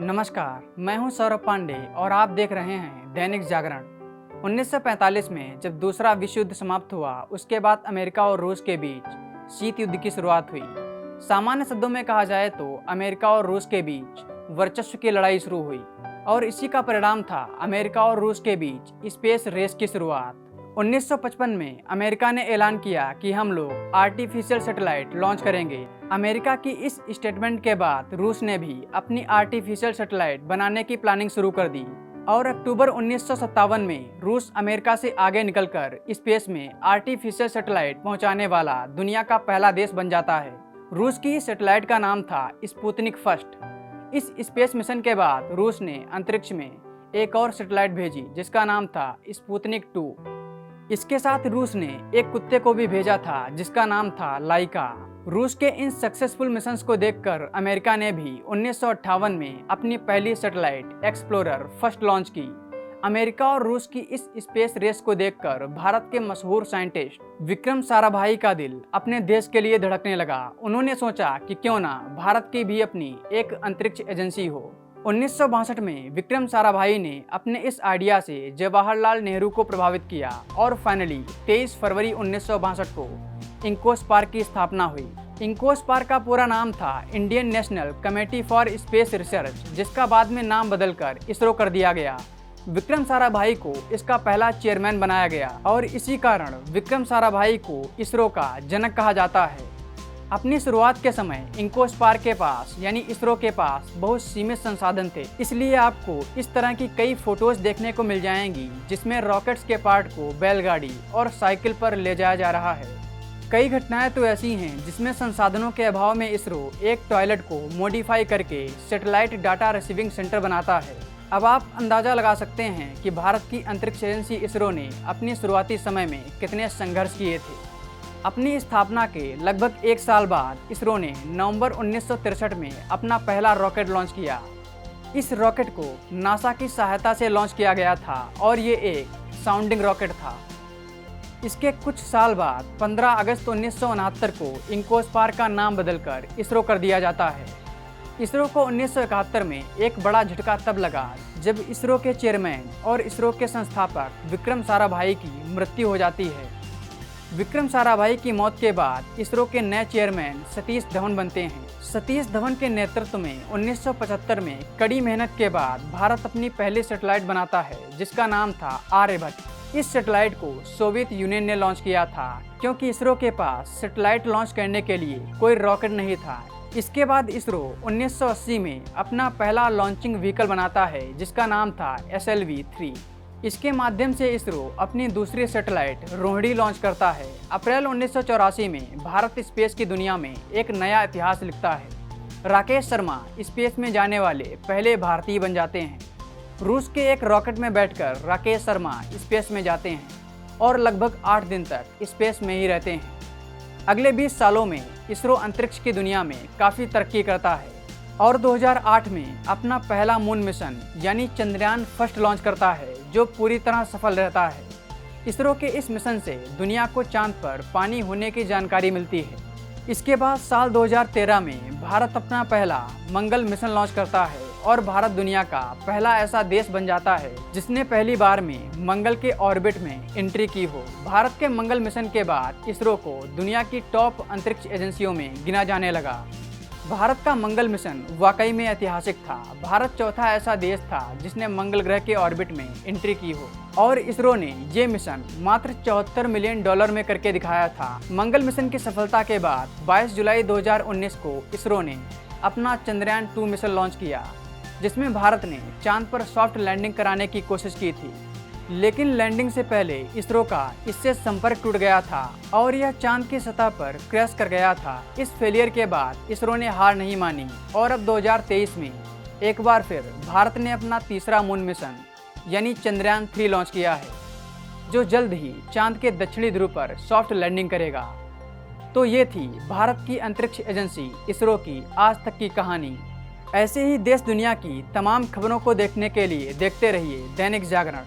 नमस्कार, मैं हूं सौरभ पांडे और आप देख रहे हैं दैनिक जागरण। 1945 में जब दूसरा विश्व युद्ध समाप्त हुआ, उसके बाद अमेरिका और रूस के बीच शीत युद्ध की शुरुआत हुई। सामान्य शब्दों में कहा जाए तो अमेरिका और रूस के बीच वर्चस्व की लड़ाई शुरू हुई और इसी का परिणाम था अमेरिका और रूस के बीच स्पेस रेस की शुरुआत। 1955 में अमेरिका ने ऐलान किया कि हम लोग आर्टिफिशियल सैटेलाइट लॉन्च करेंगे। अमेरिका की इस स्टेटमेंट के बाद रूस ने भी अपनी आर्टिफिशियल सैटेलाइट बनाने की प्लानिंग शुरू कर दी और अक्टूबर 1957 में रूस अमेरिका से आगे निकलकर स्पेस में आर्टिफिशियल सैटेलाइट पहुंचाने वाला दुनिया का पहला देश बन जाता है। रूस की सैटेलाइट का नाम था स्पुतनिक फर्स्ट। इस स्पेस मिशन के बाद रूस ने अंतरिक्ष में एक और सैटेलाइट भेजी जिसका नाम था स्पुतनिक 2। इसके साथ रूस ने एक कुत्ते को भी भेजा था जिसका नाम था लाइका। रूस के इन सक्सेसफुल मिशंस को देखकर अमेरिका ने भी 1958 में अपनी पहली सैटेलाइट एक्सप्लोरर फर्स्ट लॉन्च की। अमेरिका और रूस की इस स्पेस रेस को देखकर भारत के मशहूर साइंटिस्ट विक्रम साराभाई का दिल अपने देश के लिए धड़कने लगा। उन्होंने सोचा कि क्यों ना भारत की भी अपनी एक अंतरिक्ष एजेंसी हो। 1962 में विक्रम साराभाई ने अपने इस आइडिया से जवाहरलाल नेहरू को प्रभावित किया और फाइनली 23 फरवरी 1962 को इंकोस्पार्क की स्थापना हुई। इंकोस्पार्क का पूरा नाम था Indian national committee for space research, जिसका बाद में नाम बदलकर इसरो कर दिया गया। विक्रम साराभाई को इसका पहला चेयरमैन बनाया गया और इसी कारण विक्रम साराभाई को इसरो का जनक कहा जाता है। अपनी शुरुआत के समय इंकोस्पार्क के पास यानी इसरो के पास बहुत सीमित संसाधन थे, इसलिए आपको इस तरह की कई फोटोज देखने को मिल जाएंगी जिसमें रॉकेट्स के पार्ट को बैलगाड़ी और साइकिल पर ले जाया जा रहा है। कई घटनाएं तो ऐसी हैं जिसमें संसाधनों के अभाव में इसरो एक टॉयलेट को मॉडिफाई करके सैटेलाइट डाटा रिसीविंग सेंटर बनाता है। अब आप अंदाजा लगा सकते हैं कि भारत की अंतरिक्ष एजेंसी इसरो ने अपनी शुरुआती समय में कितने संघर्ष किए थे। अपनी स्थापना के लगभग एक साल बाद इसरो ने नवंबर 1963 में अपना पहला रॉकेट लॉन्च किया। इस रॉकेट को नासा की सहायता से लॉन्च किया गया था और ये एक साउंडिंग रॉकेट था। इसके कुछ साल बाद 15 अगस्त 1969 को इंकोस्पार्क का नाम बदलकर इसरो कर दिया जाता है। इसरो को 1971 में एक बड़ा झटका तब लगा जब इसरो के चेयरमैन और इसरो के संस्थापक विक्रम साराभाई की मृत्यु हो जाती है। विक्रम साराभाई की मौत के बाद इसरो के नए चेयरमैन सतीश धवन बनते हैं। सतीश धवन के नेतृत्व में 1975 में कड़ी मेहनत के बाद भारत अपनी पहली सैटेलाइट बनाता है जिसका नाम था आर्यभट्ट। इस सैटेलाइट को सोवियत यूनियन ने लॉन्च किया था क्योंकि इसरो के पास सैटेलाइट लॉन्च करने के लिए कोई रॉकेट नहीं था। इसके बाद इसरो 1980 में अपना पहला लॉन्चिंग व्हीकल बनाता है जिसका नाम था SLV-3। इसके माध्यम से इसरो अपनी दूसरी सैटेलाइट रोहिणी लॉन्च करता है। अप्रैल 1984 में भारत स्पेस की दुनिया में एक नया इतिहास लिखता है। राकेश शर्मा स्पेस में जाने वाले पहले भारतीय बन जाते हैं। रूस के एक रॉकेट में बैठकर राकेश शर्मा स्पेस में जाते हैं और लगभग 8 दिन तक स्पेस में ही रहते हैं। अगले 20 सालों में इसरो अंतरिक्ष की दुनिया में काफ़ी तरक्की करता है और 2008 में अपना पहला मून मिशन यानी चंद्रयान फर्स्ट लॉन्च करता है जो पूरी तरह सफल रहता है। इसरो के इस मिशन से दुनिया को चांद पर पानी होने की जानकारी मिलती है। इसके बाद साल 2013 में भारत अपना पहला मंगल मिशन लॉन्च करता है और भारत दुनिया का पहला ऐसा देश बन जाता है जिसने पहली बार में मंगल के ऑर्बिट में एंट्री की हो। भारत के मंगल मिशन के बाद इसरो को दुनिया की टॉप अंतरिक्ष एजेंसियों में गिना जाने लगा। भारत का मंगल मिशन वाकई में ऐतिहासिक था। भारत चौथा ऐसा देश था जिसने मंगल ग्रह के ऑर्बिट में एंट्री की हो और इसरो ने ये मिशन मात्र $74 मिलियन में करके दिखाया था। मंगल मिशन की सफलता के बाद 22 जुलाई 2019 को इसरो ने अपना चंद्रयान 2 मिशन लॉन्च किया जिसमें भारत ने चांद पर सॉफ्ट लैंडिंग कराने की कोशिश की थी, लेकिन लैंडिंग से पहले इसरो का इससे संपर्क टूट गया था और यह चांद की सतह पर क्रैश कर गया था। इस फेलियर के बाद इसरो ने हार नहीं मानी और अब 2023 में एक बार फिर भारत ने अपना तीसरा मून मिशन यानी चंद्रयान 3 लॉन्च किया है जो जल्द ही चांद के दक्षिणी ध्रुव पर सॉफ्ट लैंडिंग करेगा। तो ये थी भारत की अंतरिक्ष एजेंसी इसरो की आज तक की कहानी। ऐसे ही देश दुनिया की तमाम खबरों को देखने के लिए देखते रहिए दैनिक जागरण।